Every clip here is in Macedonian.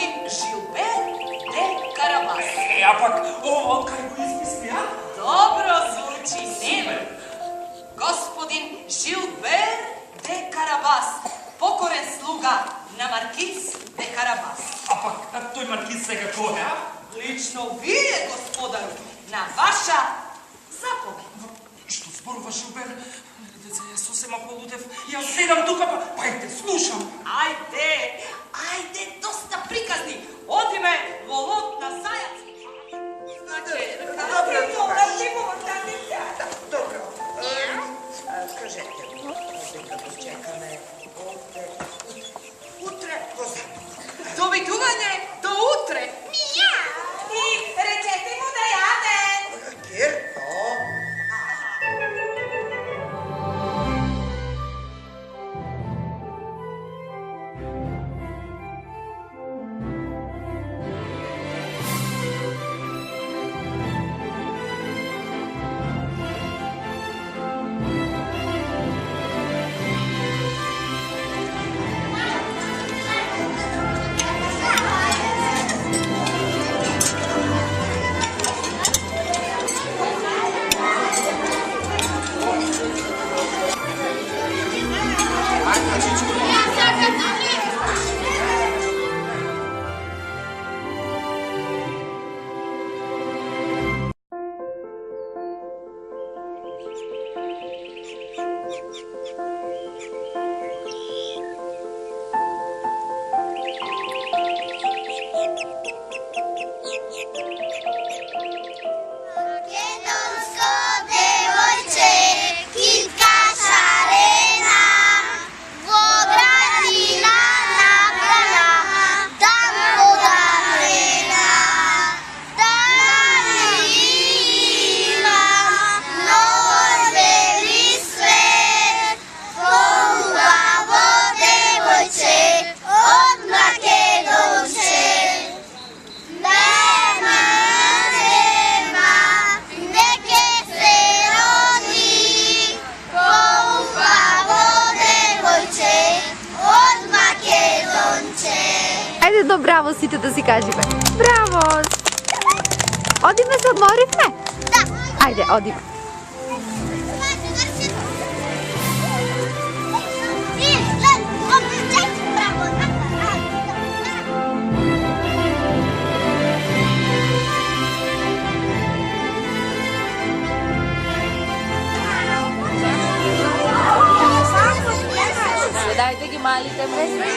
Господин Жилбер де Карабас. А пак, он кај го измисли, а? Dobro zvuči, nema. Господин Жилбер де Карабас, покорен слуга на маркиз де Карабас. А пак, тој маркиз сега кој е, а? Лично вие, господару, на ваша заповед. Што зборува Жилбер? Деца, јас сосема полудев. Јас седам тука, па ајде, слушам. Ајде, доста приказни. Одиме во лов на зајаци. Dobro. Кажете, да го чекаме овде утре позаду. Довидување до утре. И речете му да јаде. Герко. Едно браво сите да си кажеме. Браво! Одиме се одморивме? Да. Ајде, одиме. Дайте ги малите мрежи.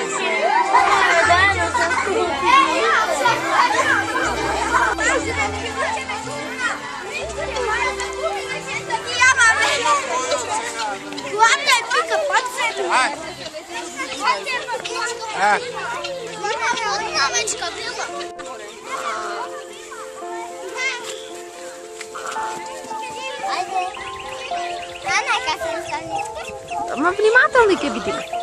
Ма внимателни ќе бидиме.